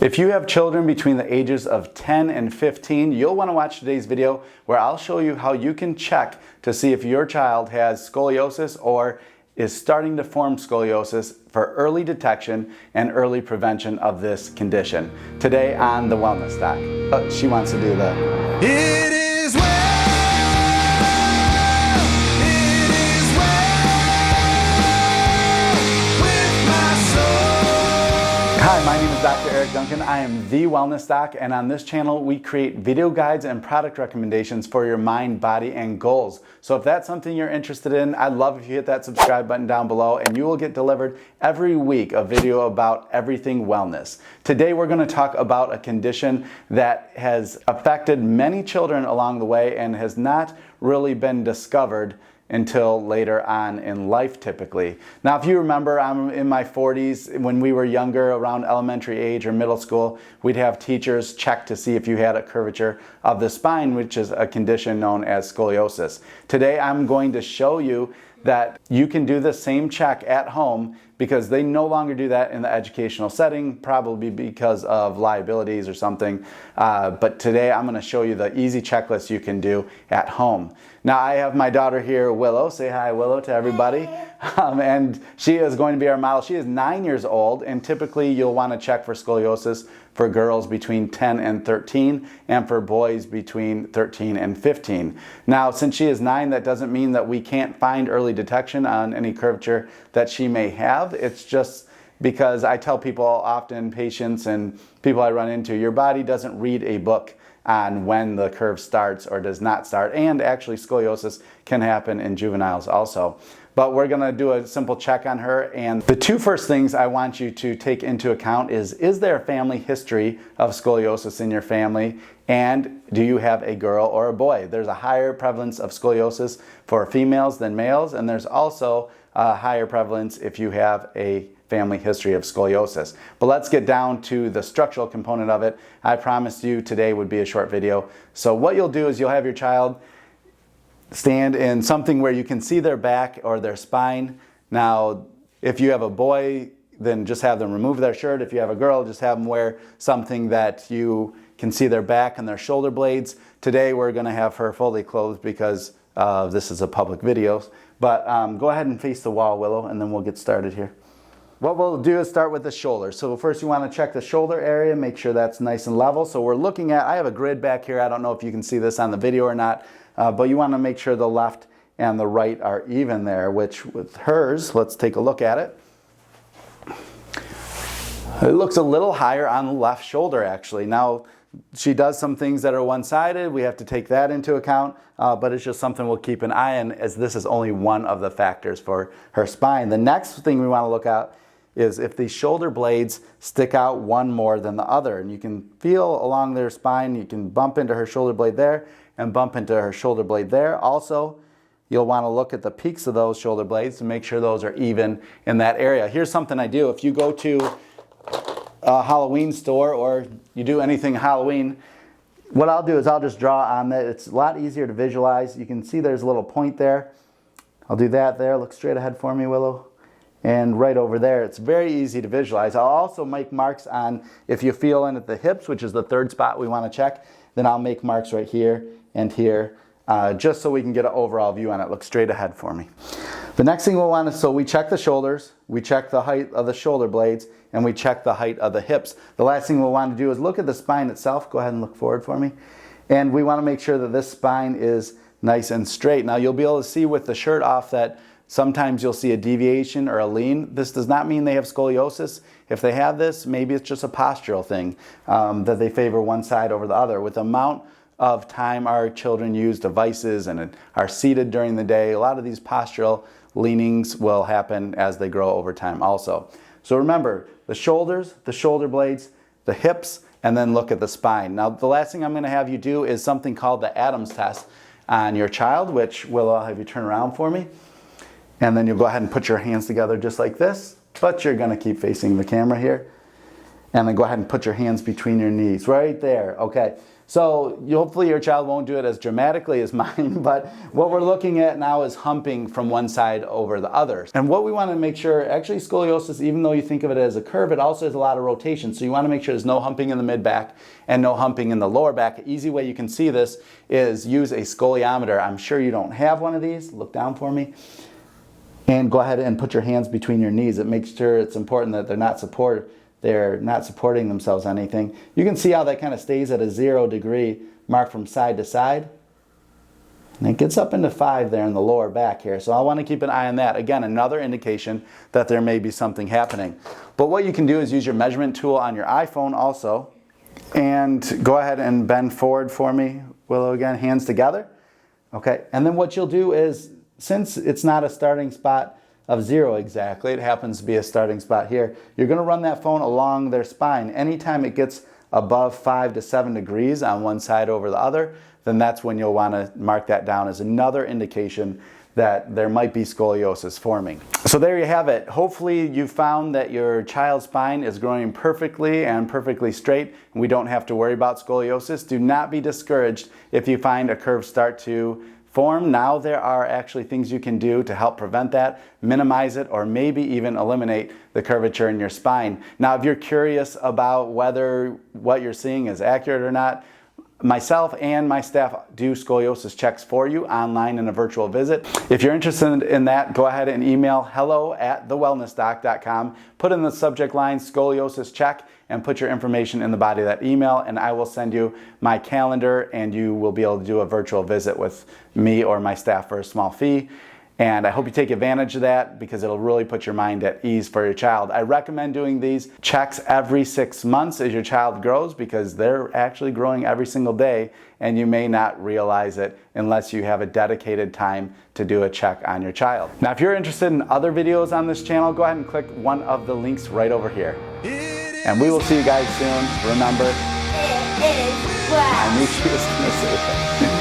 If you have children between the ages of 10 and 15, you'll want to watch today's video where I'll show you how you can check to see if your child has scoliosis or is starting to form scoliosis for early detection and early prevention of this condition. Today on The Wellness Doc. Oh, she wants to do the... It is well. Hi, my name is Dr. Eric Duncan. I am The Wellness Doc, and on this channel we create video guides and product recommendations for your mind, body, and goals. So if that's something you're interested in, I'd love if you hit that subscribe button down below, and you will get delivered every week a video about everything wellness. Today we're going to talk about a condition that has affected many children along the way and has not really been discovered until later on in life typically. Now, if you remember, I'm in my 40s. When we were younger, around elementary age or middle school, we'd have teachers check to see if you had a curvature of the spine, which is a condition known as scoliosis. Today, I'm going to show you that you can do the same check at home because they no longer do that in the educational setting, probably because of liabilities or something. But today I'm going to show you the easy checklist you can do at home. Now I have my daughter here, Willow. Say hi, Willow, to everybody. And she is going to be our model. She is 9 years old, and typically you'll want to check for scoliosis for girls between 10 and 13 and for boys between 13 and 15. Now, since she is 9, that doesn't mean that we can't find early detection on any curvature that she may have. It's just because I tell people often, patients and people I run into, your body doesn't read a book on when the curve starts or does not start, and actually scoliosis can happen in juveniles also. But we're going to do a simple check on her, and the two first things I want you to take into account is there a family history of scoliosis in your family, and do you have a girl or a boy? There's a higher prevalence of scoliosis for females than males, and there's also a higher prevalence if you have a family history of scoliosis. But let's get down to the structural component of it. I promised you today would be a short video. So what you'll do is you'll have your child stand in something where you can see their back or their spine. Now, if you have a boy, then just have them remove their shirt. If you have a girl, just have them wear something that you can see their back and their shoulder blades. Today we're going to have her fully clothed because this is a public video. But go ahead and face the wall, Willow, and then we'll get started here. What we'll do is start with the shoulder. So first you want to check the shoulder area, make sure that's nice and level. So we're looking at, I have a grid back here. I don't know if you can see this on the video or not, but you want to make sure the left and the right are even there, which with hers, let's take a look at it. It looks a little higher on the left shoulder actually. Now, she does some things that are one-sided. We have to take that into account, but it's just something we'll keep an eye on, as this is only one of the factors for her spine. The next thing we want to look at is if the shoulder blades stick out one more than the other. And you can feel along their spine, you can bump into her shoulder blade there and bump into her shoulder blade there. Also, you'll want to look at the peaks of those shoulder blades to make sure those are even in that area. Here's something I do. If you go to a Halloween store or you do anything Halloween, what I'll do is I'll just draw on that. It's a lot easier to visualize. You can see there's a little point there. I'll do that there. Look straight ahead for me, Willow. And right over there, it's very easy to visualize. I'll also make marks on, if you feel in at the hips, which is the third spot we want to check, then I'll make marks right here and here, just so we can get an overall view on it. Look straight ahead for me. The next thing we'll want to, so we check the shoulders, we check the height of the shoulder blades, and we check the height of the hips. The last thing we'll want to do is look at the spine itself. Go ahead and look forward for me. And we want to make sure that this spine is nice and straight. Now you'll be able to see with the shirt off that sometimes you'll see a deviation or a lean. This does not mean they have scoliosis. If they have this, maybe it's just a postural thing, that they favor one side over the other. With the amount of time our children use devices and are seated during the day, a lot of these postural leanings will happen as they grow over time also. So remember, the shoulders, the shoulder blades, the hips, and then look at the spine. Now the last thing I'm going to have you do is something called the Adams test on your child, which I'll have you turn around for me. And then you'll go ahead and put your hands together just like this, but you're going to keep facing the camera here. And then go ahead and put your hands between your knees, right there. Okay, so hopefully your child won't do it as dramatically as mine, but what we're looking at now is humping from one side over the other. And what we want to make sure, actually scoliosis, even though you think of it as a curve, it also has a lot of rotation. So you want to make sure there's no humping in the mid-back and no humping in the lower back. An easy way you can see this is use a scoliometer. I'm sure you don't have one of these. Look down for me. And go ahead and put your hands between your knees. It makes sure it's important that they're not supporting themselves on anything. You can see how that kind of stays at a 0 degree mark from side to side. And it gets up into 5 there in the lower back here. So I want to keep an eye on that. Again, another indication that there may be something happening. But what you can do is use your measurement tool on your iPhone also. And go ahead and bend forward for me, Willow, again, hands together. Okay, and then what you'll do is, since it's not a starting spot of 0 exactly, it happens to be a starting spot here, you're going to run that phone along their spine. Anytime it gets above 5 to 7 degrees on one side over the other, then that's when you'll want to mark that down as another indication that there might be scoliosis forming. So there you have it. Hopefully you found that your child's spine is growing perfectly and perfectly straight, and we don't have to worry about scoliosis. Do not be discouraged if you find a curve start to form. Now there are actually things you can do to help prevent that, minimize it, or maybe even eliminate the curvature in your spine. Now, if you're curious about whether what you're seeing is accurate or not, myself and my staff do scoliosis checks for you online in a virtual visit. If you're interested in that, go ahead and email hello@thewellnessdoc.com. Put in the subject line scoliosis check and put your information in the body of that email, and I will send you my calendar and you will be able to do a virtual visit with me or my staff for a small fee. And I hope you take advantage of that because it'll really put your mind at ease for your child. I recommend doing these checks every 6 months as your child grows because they're actually growing every single day, and you may not realize it unless you have a dedicated time to do a check on your child. Now, if you're interested in other videos on this channel, go ahead and click one of the links right over here. And we will see you guys soon. Remember, I knew she was going to say that.